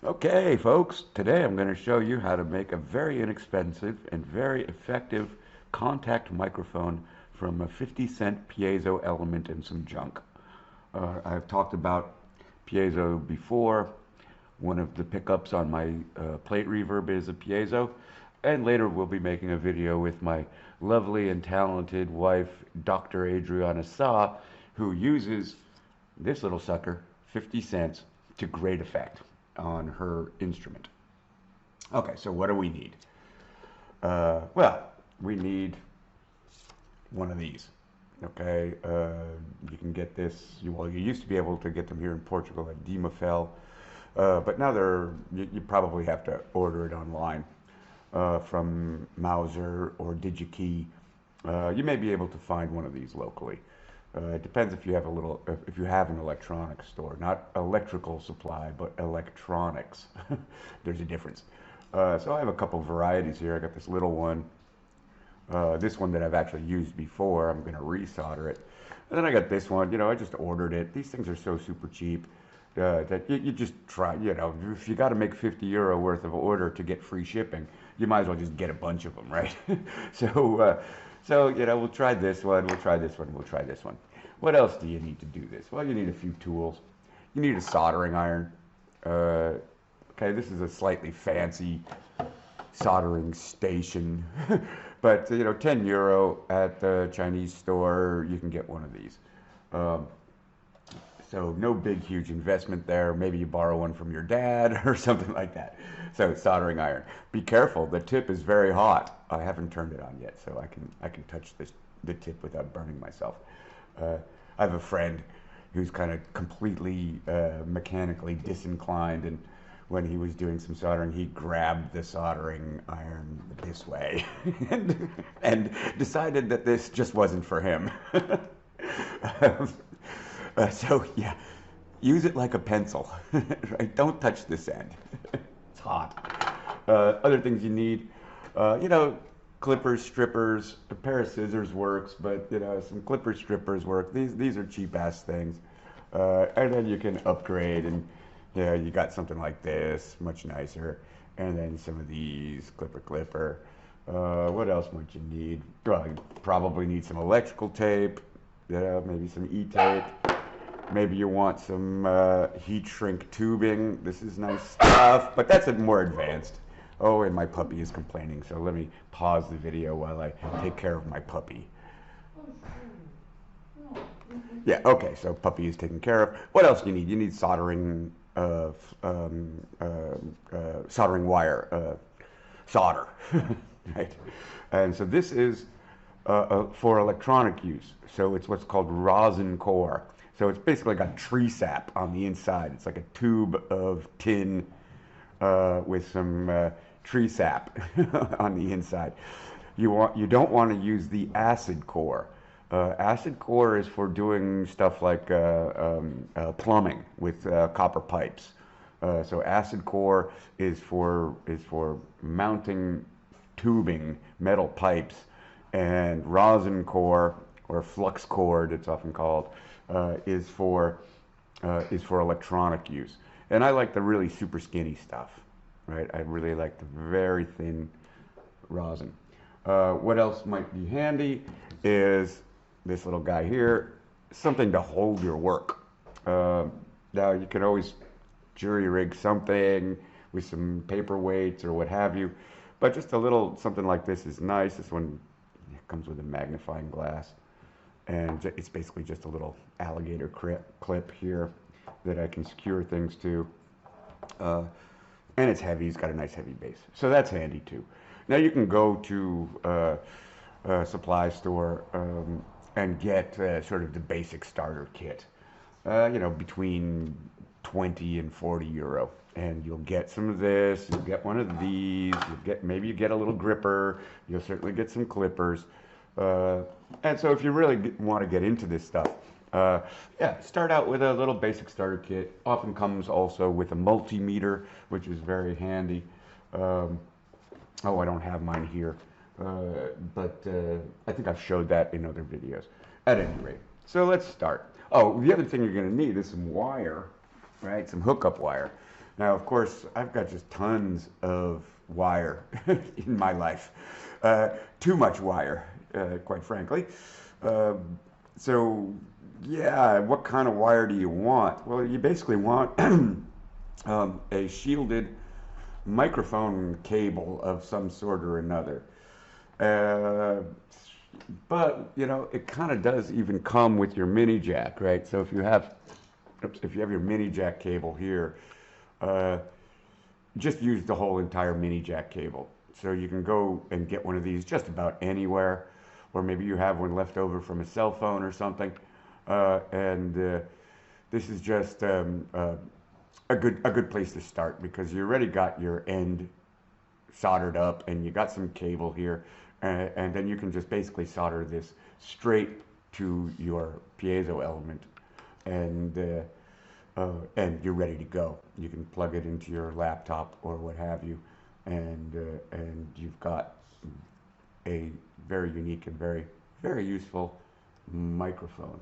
Okay, folks, today I'm going to show you how to make a very inexpensive and very effective contact microphone from a 50-cent piezo element and some junk. I've talked about piezo before. One of the pickups on my plate reverb is a piezo, and later we'll be making a video with my lovely and talented wife, Dr. Adriana Sa, who uses this little sucker, 50 cents, to great effect on her instrument. Okay, so what do we need? Well, we need one of these. Okay, you can get this. Well, you used to be able to get them here in Portugal at Dimafel, but now you probably have to order it online from Mauser or DigiKey. You may be able to find one of these locally. It depends if you have an electronics store, not electrical supply, but electronics. There's a difference. So I have a couple varieties here. I got this little one, this one that I've actually used before. I'm going to resolder it. And then I got this one. I just ordered it. These things are so super cheap that you just try. If you got to make 50 euro worth of order to get free shipping, you might as well just get a bunch of them, right? So we'll try this one, we'll try this one, we'll try this one. What else do you need to do this? Well, you need a few tools. You need a soldering iron. Okay, this is a slightly fancy soldering station, but 10 euro at the Chinese store, you can get one of these. Um, so no big, huge investment there. Maybe you borrow one from your dad or something like that. So soldering iron. Be careful. The tip is very hot. I haven't turned it on yet, so I can touch the tip without burning myself. I have a friend who's kind of completely mechanically disinclined, and when he was doing some soldering, he grabbed the soldering iron this way and decided that this just wasn't for him. So yeah, use it like a pencil, right? Don't touch this end. It's hot. Other things you need, you know, clippers, strippers. A pair of scissors works, but some clippers, strippers work. These are cheap ass things, and then you can upgrade, and you got something like this, much nicer, and then some of these clipper. What else might you need? Well, you probably need some electrical tape. Maybe some E-tape. Maybe you want some heat shrink tubing. This is nice stuff, but that's more advanced. Oh, and my puppy is complaining, so let me pause the video while I take care of my puppy. Yeah, okay, so puppy is taken care of. What else do you need? You need soldering wire, solder, right? And so this is for electronic use. So it's what's called rosin core. So it's basically got tree sap on the inside. It's like a tube of tin with some tree sap on the inside. You don't want to use the acid core. Acid core is for doing stuff like plumbing with copper pipes. So acid core is for mounting tubing, metal pipes, and rosin core or flux cord, it's often called, is for electronic use. And I like the really super skinny stuff, right? I really like the very thin rosin. What else might be handy is this little guy here, something to hold your work. Now you can always jury rig something with some paperweights or what have you, but just a little something like this is nice. This one comes with a magnifying glass, and it's basically just a little alligator clip here that I can secure things to. And it's heavy. It's got a nice heavy base, so that's handy too. Now you can go to a supply store and get sort of the basic starter kit. Between 20 and 40 euro, and you'll get some of this. You'll get one of these. Maybe you get a little gripper. You'll certainly get some clippers. And so if you really want to get into this stuff, start out with a little basic starter kit. Often comes also with a multimeter, which is very handy. Oh, I don't have mine here, but I think I've showed that in other videos. At any rate, so let's start. Oh, the other thing you're going to need is some wire, right? Some hookup wire. Now, of course, I've got just tons of wire in my life. Too much wire, quite frankly. Uh, so, yeah, what kind of wire do you want? Well, you basically want a shielded microphone cable of some sort or another. Uh, but you know, it kind of does even come with your mini jack, right? So if you have your mini jack cable here, uh, just use the whole entire mini jack cable. So you can go and get one of these just about anywhere, or maybe you have one left over from a cell phone or something. And this is just a good place to start because you already got your end soldered up and you got some cable here, and then you can just basically solder this straight to your piezo element, and you're ready to go. You can plug it into your laptop or what have you, and you've got a very unique and very useful microphone.